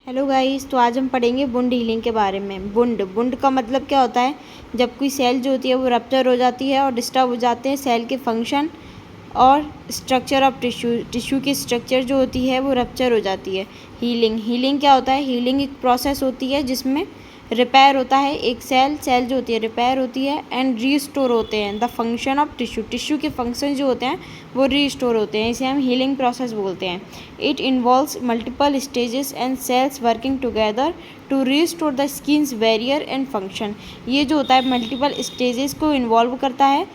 Hello guys, तो आज हम पढ़ेंगे वुंड हीलिंग के बारे में। वुंड का मतलब क्या होता है? जब कोई सेल जो होती है वो रप्चर हो जाती है और डिस्टर्ब हो जाते हैं सेल के फंक्शन और स्ट्रक्चर ऑफ टिश्यू की स्ट्रक्चर जो होती है वो रप्चर हो जाती है। हीलिंग क्या होता है? हीलिंग एक प्रोसेस होती है जिसमें रिपेयर होता है। एक सेल जो होती है रिपेयर होती है एंड रीस्टोर होते हैं। द फंक्शन ऑफ टिश्यू के फंक्शन जो होते हैं वो रीस्टोर होते हैं। इसे हम हीलिंग प्रोसेस बोलते हैं। It involves multiple stages and cells working together to restore the skin's barrier and function. ये जो होता है मल्टीपल स्टेजेस को इन्वॉल्व करता है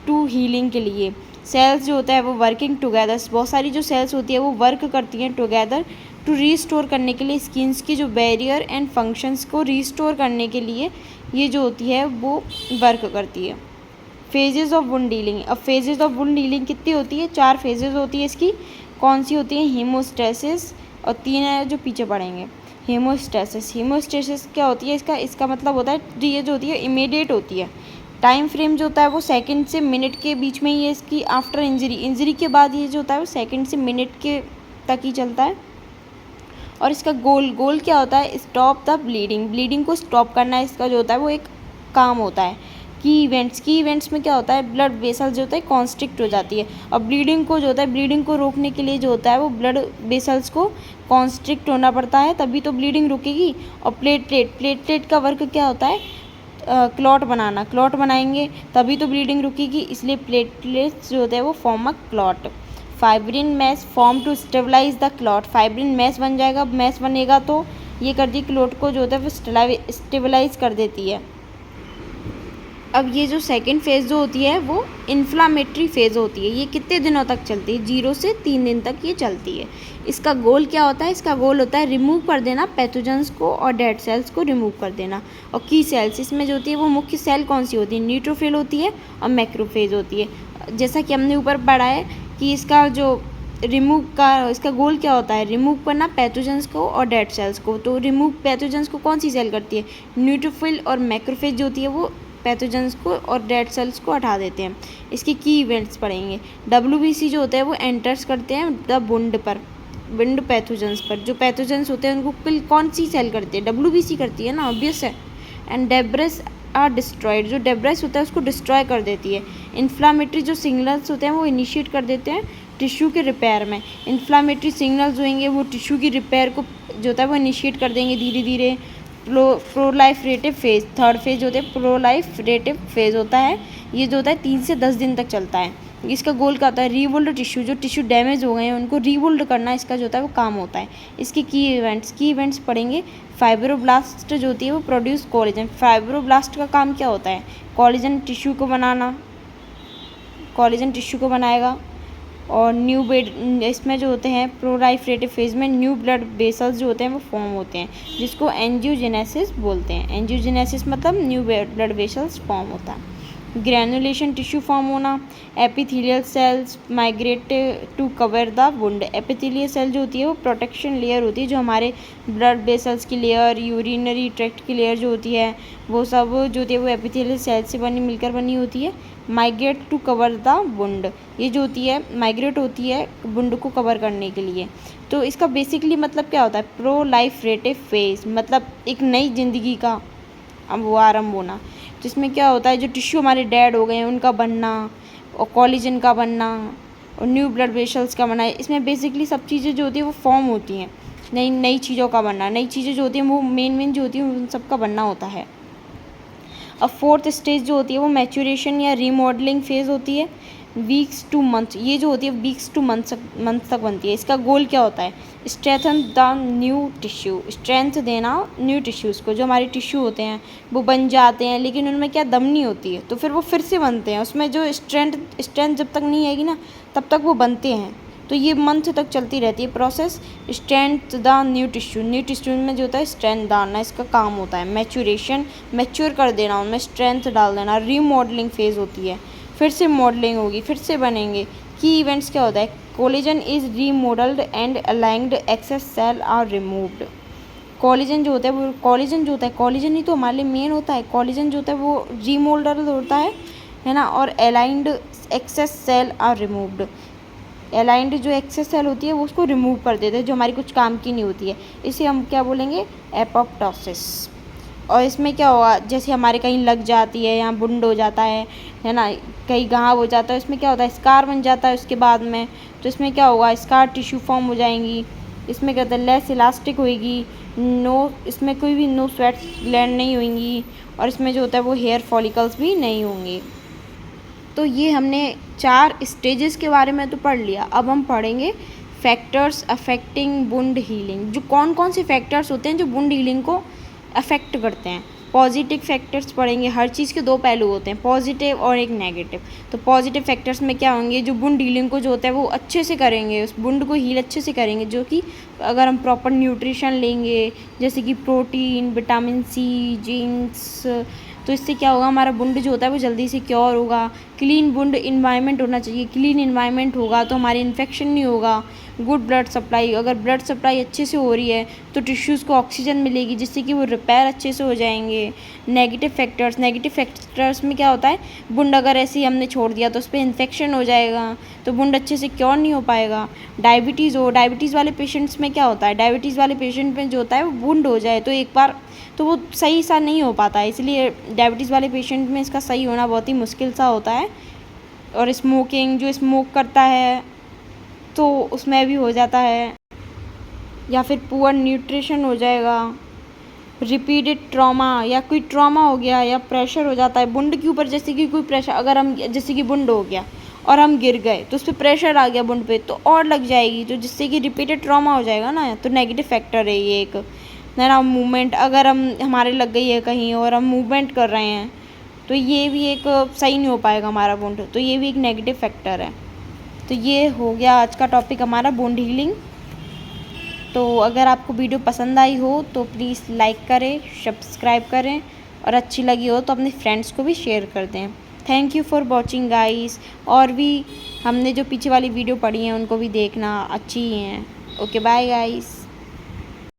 टू हीलिंग के लिए। सेल्स जो होता है वो वर्किंग टुगेदर, बहुत सारी जो सेल्स होती है वो वर्क करती हैं टुगेदर टू रीस्टोर करने के लिए स्किन्स की जो बैरियर एंड फंक्शंस को रीस्टोर करने के लिए ये जो होती है वो वर्क करती है। Phases of wound healing. अब फेजेस ऑफ वुंड हीलिंग कितनी होती है? 4 फेजेस होती है इसकी। कौन सी होती है? हीमोस्टेसिस, और 3 है जो पीछे पढ़ेंगे। हीमोस्टेसिस क्या होती है? इसका मतलब होता है ये जो होती है इमीडिएट होती है। टाइम फ्रेम जो होता है वो सेकंड से मिनट के बीच में ही है इसकी। आफ्टर इंजरी के बाद ये जो होता है वो सेकंड से मिनट के तक ही चलता है। और इसका गोल क्या होता है? स्टॉप द ब्लीडिंग को स्टॉप करना है इसका जो होता है वो एक काम होता है। की इवेंट्स में क्या होता है? ब्लड वेसल्स जो होता है कॉन्स्ट्रिक्ट हो जाती है, और ब्लीडिंग को जो होता है ब्लीडिंग को रोकने के लिए जो होता है वो ब्लड वेसल्स को कॉन्स्ट्रिक्ट होना पड़ता है, तभी तो ब्लीडिंग रुकेगी। और प्लेटलेट का वर्क क्या होता है? क्लॉट बनाएंगे तभी तो ब्लीडिंग रुकेगी, इसलिए प्लेटलेट्स जो होते हैं वो form a clot. Fibrin mass form to stabilise the clot. Fibrin mass बन जाएगा, मैस बनेगा तो ये कर दी क्लॉट को जो होता है वो स्टेबलाइज कर देती है। अब ये जो सेकंड फेज़ जो होती है वो इन्फ्लामेटरी फेज़ होती है। ये कितने दिनों तक चलती है? 0 से 3 दिन तक ये चलती है। इसका गोल क्या होता है? इसका गोल होता है रिमूव कर देना पैथोजेंस को और डेड सेल्स को रिमूव कर देना। और की सेल्स इसमें जो होती है वो मुख्य सेल कौन सी होती है? न्यूट्रोफिल होती है और मैक्रोफेज होती है। जैसा कि हमने ऊपर पढ़ा है कि इसका जो इसका गोल क्या होता है? रिमूव करना पैथोजेंस को और डेड सेल्स को। तो रिमूव पैथोजेंस को कौन सी सेल करती है? न्यूट्रोफिल, और मैक्रोफेज जो होती है वो पैथोजेंस को और डेड सेल्स को हटा देते हैं। इसके की इवेंट्स पढ़ेंगे। WBC जो होते हैं वो एंटर्स करते हैं द वुंड पैथोजेंस पर। जो पैथोजेंस होते हैं उनको किल कौन सी सेल करती है? WBC करती है ना, ऑब्वियस है। And debris are destroyed. जो डेब्रेस होता है उसको डिस्ट्रॉय कर देती है। इन्फ्लामेटरी जो सिग्नल्स होते हैं वो इनिशिएट कर देते हैं टिश्यू के रिपेयर में। इन्फ्लामेटरी सिग्नल्स जो होंगे वो टिश्यू की रिपेयर को जो होता है वो इनिशिएट कर देंगे धीरे धीरे। प्रोलाइफरेटिव फेज, थर्ड फेज जो होता है प्रोलाइफरेटिव फेज होता है। ये जो होता है 3 से 10 दिन तक चलता है। इसका गोल क्या होता है? रीबिल्ड टिश्यू, जो टिश्यू डैमेज हो गए हैं उनको रीबिल्ड करना इसका जो होता है वो काम होता है। इसके की इवेंट्स पढ़ेंगे। फाइब्रोब्लास्ट जो होती है वो प्रोड्यूस कोलेजन। फाइब्रोब्लास्ट का काम क्या होता है? कोलेजन टिश्यू को बनाएगा। और इसमें जो होते हैं प्रोलाइफरेटिव फेज में न्यू ब्लड वेसल्स जो होते हैं वो फॉर्म होते हैं, जिसको एंजियोजेनेसिस बोलते हैं। एंजियोजेनेसिस मतलब न्यू ब्लड वेसल्स फॉर्म होता है। ग्रैनुलेशन टिश्यू फॉर्म होना। Epithelial cells migrate to cover the wound. Epithelial cell जो होती है वो प्रोटेक्शन लेयर होती है, जो हमारे ब्लड वेसल्स की लेयर, यूरिनरी ट्रैक्ट की लेयर जो होती है वो सब जो होती है वो एपिथेलियल सेल से मिलकर बनी होती है। Migrate to cover the wound, ये जो होती है माइग्रेट होती है वुंड को कवर करने के लिए। तो इसका बेसिकली मतलब क्या होता है? प्रोलाइफरेटिव फेज मतलब एक नई जिंदगी का वो आरंभ होना, जिसमें क्या होता है जो टिश्यू हमारे डेड हो गए हैं उनका बनना, और कोलेजन का बनना, और न्यू ब्लड वेसल्स का बनना। इसमें बेसिकली सब चीज़ें जो होती है वो फॉर्म होती हैं। नई चीज़ों का बनना, नई चीज़ें जो होती हैं वो मेन जो होती हैं उन सब का बनना होता है। अब फोर्थ स्टेज जो होती है वो मैच्योरेशन या रीमॉडलिंग फेज़ होती है। वीक्स टू मंथ, ये जो होती है वीक्स टू मंथ तक बनती है। इसका गोल क्या होता है? Strengthen the new tissue, strength देना न्यू टिश्यूज़ को। जो हमारे टिश्यू होते हैं वो बन जाते हैं लेकिन उनमें क्या दम नहीं होती है, तो फिर वो फिर से बनते हैं। उसमें जो स्ट्रेंथ जब तक नहीं आएगी ना तब तक वो बनते हैं। तो ये मंथ तक चलती रहती है process. Strength the new tissue में जो होता है स्ट्रेंथ डालना इसका काम होता है। मैच्योरेशन, मैच्योर कर देना, उनमें स्ट्रेंथ डाल देना। रीमॉडलिंग फेज़ होती है, फिर से मॉडलिंग होगी, फिर से बनेंगे। की इवेंट्स क्या होता है? Collagen is remodelled and aligned, excess cell are removed. Collagen जो होता है कोलेजन ही तो हमारे लिए मेन होता है। कोलेजन जो होता है वो रीमॉडल्ड होता है ना, और aligned excess cell are removed. Aligned जो एक्सेस सेल होती है वो उसको रिमूव कर देते हैं, जो हमारी कुछ काम की नहीं होती है। इसे हम क्या बोलेंगे, एपोप्टोसिस। और इसमें क्या होगा, जैसे हमारे कहीं लग जाती है, यहाँ बुंड हो जाता है ना, कहीं घाव हो जाता है, इसमें क्या होता है, स्कार बन जाता है उसके बाद में। तो इसमें क्या होगा, स्कार टिश्यू फॉर्म हो जाएंगी। इसमें क्या होता है, लेस इलास्टिक होएगी, इसमें कोई भी नो स्वेट ग्लैंड नहीं होंगी, और इसमें जो होता है वो हेयर फॉलिकल्स भी नहीं होंगे। तो ये हमने 4 स्टेजेस के बारे में तो पढ़ लिया। अब हम पढ़ेंगे फैक्टर्स अफेक्टिंग वुंड हीलिंग। जो कौन कौन से फैक्टर्स होते हैं जो वुंड हीलिंग को अफेक्ट करते हैं। पॉजिटिव फैक्टर्स पढ़ेंगे। हर चीज़ के 2 पहलू होते हैं, पॉजिटिव और एक नेगेटिव। तो पॉजिटिव फैक्टर्स में क्या होंगे, जो वुंड हीलिंग को जो होता है वो अच्छे से करेंगे, उस वुंड को हील अच्छे से करेंगे, जो कि अगर हम प्रॉपर न्यूट्रिशन लेंगे, जैसे कि प्रोटीन, विटामिन सी, जिंक्स, तो इससे क्या होगा, हमारा वुंड जो होता है वो जल्दी से क्योर होगा। क्लीन वुंड इन्वायरमेंट होना चाहिए, क्लीन इन्वायरमेंट होगा तो हमारे इन्फेक्शन नहीं होगा। गुड ब्लड सप्लाई, अगर ब्लड सप्लाई अच्छे से हो रही है तो टिश्यूज़ को ऑक्सीजन मिलेगी, जिससे कि वो रिपेयर अच्छे से हो जाएंगे। नेगेटिव फैक्टर्स में क्या होता है, वुंड अगर ऐसे ही हमने छोड़ दिया तो उस पर इन्फेक्शन हो जाएगा, तो वुंड अच्छे से क्योर नहीं हो पाएगा। डायबिटीज़ वाले पेशेंट्स में क्या होता है, डायबिटीज़ वाले पेशेंट में जो होता है वो वुंड हो जाए तो एक बार तो वो सही सा नहीं हो पाता है, इसलिए डायबिटीज़ वाले पेशेंट में इसका सही होना बहुत ही मुश्किल सा होता है। और स्मोकिंग, जो स्मोक करता है तो उसमें भी हो जाता है, या फिर पुअर न्यूट्रिशन हो जाएगा। रिपीटेड ट्रॉमा, या कोई ट्रॉमा हो गया या प्रेशर हो जाता है वुंड के ऊपर, जैसे कि कोई प्रेशर, अगर हम जैसे कि वुंड हो गया और हम गिर गए तो उस पर प्रेशर आ गया वुंड पे तो और लग जाएगी, तो जिससे कि रिपीटेड ट्रॉमा हो जाएगा ना। तो नेगेटिव फैक्टर है ये एक, है ना। मूवमेंट, अगर हमारे लग गई है कहीं और हम मूवमेंट कर रहे हैं तो ये भी एक सही नहीं हो पाएगा हमारा वुंड, तो ये भी एक नेगेटिव फैक्टर है। तो ये हो गया आज का टॉपिक हमारा, वुंड हीलिंग। तो अगर आपको वीडियो पसंद आई हो तो प्लीज़ लाइक करें, सब्सक्राइब करें, और अच्छी लगी हो तो अपने फ्रेंड्स को भी शेयर कर दें। Thank you for watching guys. और भी हमने जो पीछे वाली वीडियो पढ़ी हैं उनको भी देखना, अच्छी ही हैं। Okay, bye guys.